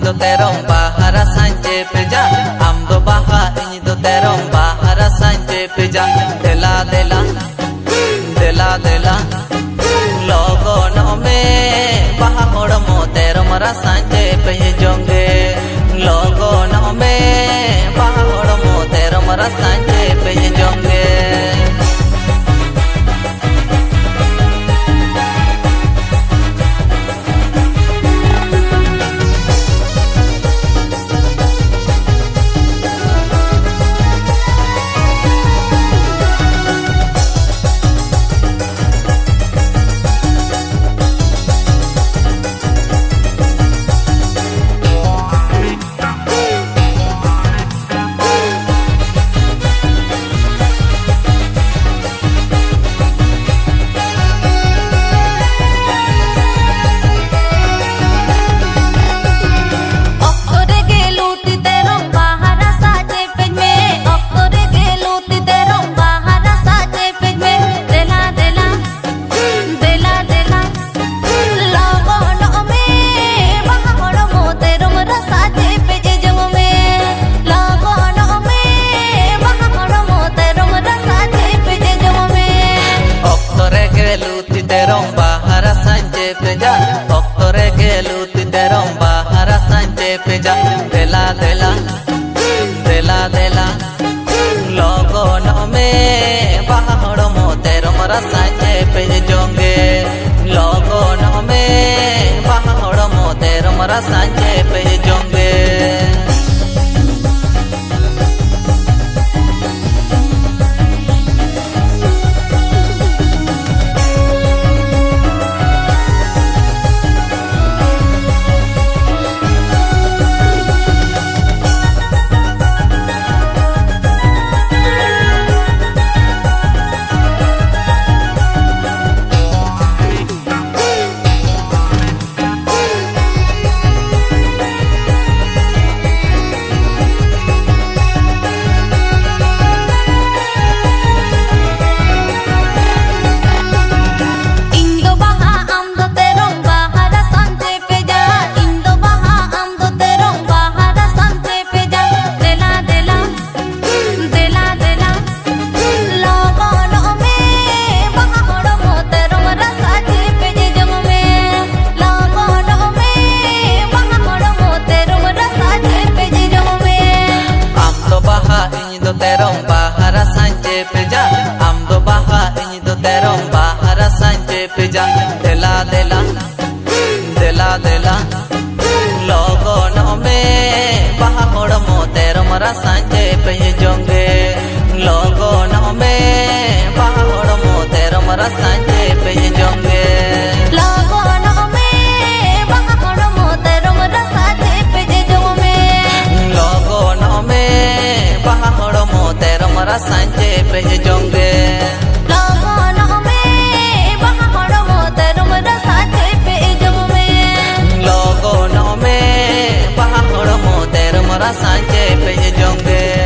do terong bahara sanje peja amdo baha ini do terong bahara sanje peja dela dela dela dela logo no me baha hormo terong mara sanje peje jonge logo no me baha hormo terong mara sanje peje jonge terong bahara sanje peja oktore geluti terong bahara sanje peja dela dela dela dela logo no me baha hormo terong mara sanje peje jonge logo no me baha hormo terong mara sanje peje jonge terong bahara sanje peja amdo baha ini do terong bahara sanje peja dela dela dela dela logo no me baha hormo terong mara sanje peje jonge logo no me baha hormo terong mara sanje peje jonge logo no me baha hormo terong mara sanje peje jonge logo no me baha hormo terong mara sanje peje jonge logo no me baha hormo terong mara sanje peje jonge logo no me baha hormo terong mara sanje peje jonge